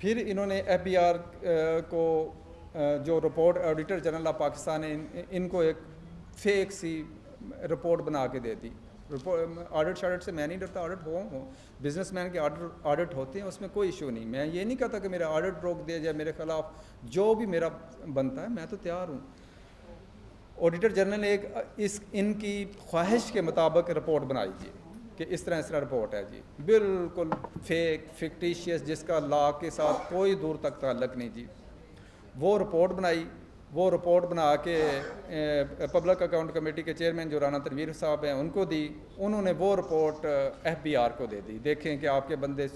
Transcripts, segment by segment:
फिर इन्होंने एफबीआर को जो report auditor general of Pakistan ने इनको एक फेक सी रिपोर्ट बना के दे दी। रिपोर्ट ऑडिट शाडिट से मैं नहीं डरता, ऑडिट हूँ, बिजनेसमैन के ऑडिट होते हैं, उसमें कोई इशू नहीं। मैं ये नहीं कहता कि मेरा ऑडिट रोक दिया जाए, मेरे खिलाफ जो भी मेरा बनता है मैं तो तैयार हूँ। ऑडिटर जनरल ने इनकी ख्वाहिश के मुताबिक रिपोर्ट बनाई जी कि इस तरह रिपोर्ट है जी, बिल्कुल फेक फिक्टिशियस, जिसका लॉ के साथ कोई दूर तक ताल्लुक नहीं जी। वो रिपोर्ट बनाई, वो रिपोर्ट बना के पब्लिक अकाउंट कमेटी के चेयरमैन जो राना तनवीर साहब हैं उनको दी। उन्होंने वो रिपोर्ट एफबीआर को दे दी। देखें कि आपके बंदे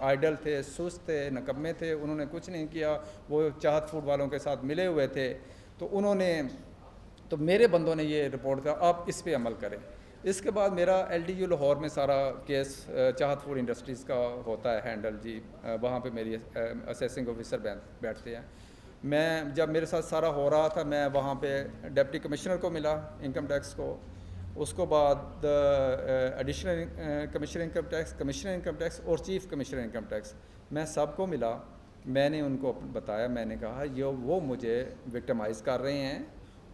आइडल थे, सुस्त थे, नकम्मे थे, उन्होंने कुछ नहीं किया, वो चाहत फूड वालों के साथ मिले हुए थे। तो मेरे बंदों ने ये रिपोर्ट का, आप इस पर अमल करें। इसके बाद मेरा एलडीयू लाहौर में सारा केस चाहत फूड इंडस्ट्रीज़ का होता है हैंडल जी। वहाँ पे मेरी असेसिंग ऑफिसर बैठते हैं। मैं जब मेरे साथ सारा हो रहा था, मैं वहाँ पे डिप्टी कमिश्नर को मिला इनकम टैक्स को, उसको बाद additional commissioner income tax, commissioner income tax और चीफ़ कमिश्नर इनकम टैक्स, मैं सबको मिला। मैंने उनको बताया, मैंने कहा ये वो मुझे विक्टिमाइज़ कर रहे हैं,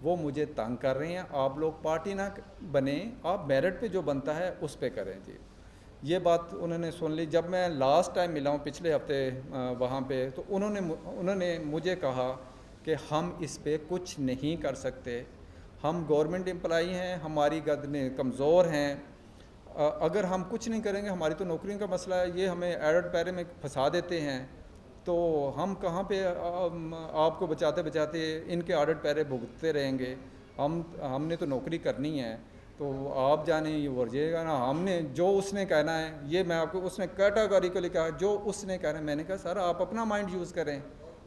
वो मुझे तंग कर रहे हैं, आप लोग पार्टी ना बने, आप मेरिट पे जो बनता है उस पे करें जी। ये बात उन्होंने सुन ली। जब मैं लास्ट टाइम मिला हूँ पिछले हफ्ते वहाँ पे, तो उन्होंने मुझे कहा कि हम इस पे कुछ नहीं कर सकते, हम गवर्नमेंट एम्प्लॉई हैं, हमारी गदने कमज़ोर हैं, अगर हम कुछ नहीं करेंगे, हमारी तो नौकरियों का मसला है, ये हमें एडट पैरे में फंसा देते हैं, तो हम कहाँ पे आपको बचाते बचाते इनके ऑडिट पैरे भुगतते रहेंगे। हमने तो नौकरी करनी है, तो आप जाने ये वर्जिएगा ना, हमने जो उसने कहना है, ये मैं आपको, उसने कैटेगोरिकली कहा जो उसने कहना है। मैंने कहा सर आप अपना माइंड यूज़ करें,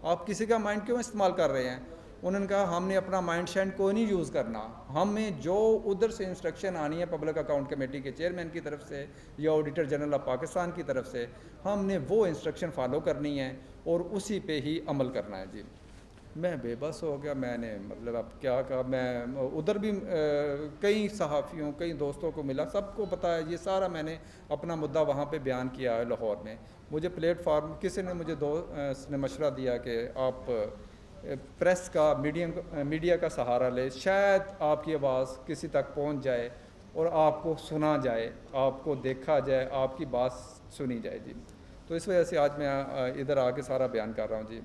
आप किसी का माइंड क्यों इस्तेमाल कर रहे हैं। उन्होंने कहा हमने अपना माइंड शैंड कोई नहीं यूज़ करना, हमें जो उधर से इंस्ट्रक्शन आनी है पब्लिक अकाउंट कमेटी के चेयरमैन की तरफ से या ऑडिटर जनरल ऑफ पाकिस्तान की तरफ से, हमने वो इंस्ट्रक्शन फॉलो करनी है और उसी पे ही अमल करना है जी। मैं बेबस हो गया, मैंने मतलब अब क्या कहा। मैं उधर भी कई सहाफ़ियों, कई दोस्तों को मिला, सबको पता है ये सारा, मैंने अपना मुद्दा वहाँ पे बयान किया है लाहौर में। मुझे प्लेटफार्म किसी ने मुझे ने मशवरा दिया कि आप प्रेस का, मीडिया का सहारा ले, शायद आपकी आवाज़ किसी तक पहुँच जाए और आपको सुना जाए, आपको देखा जाए, आपकी बात सुनी जाए जी। तो इस वजह से आज मैं इधर आके सारा बयान कर रहा हूँ जी।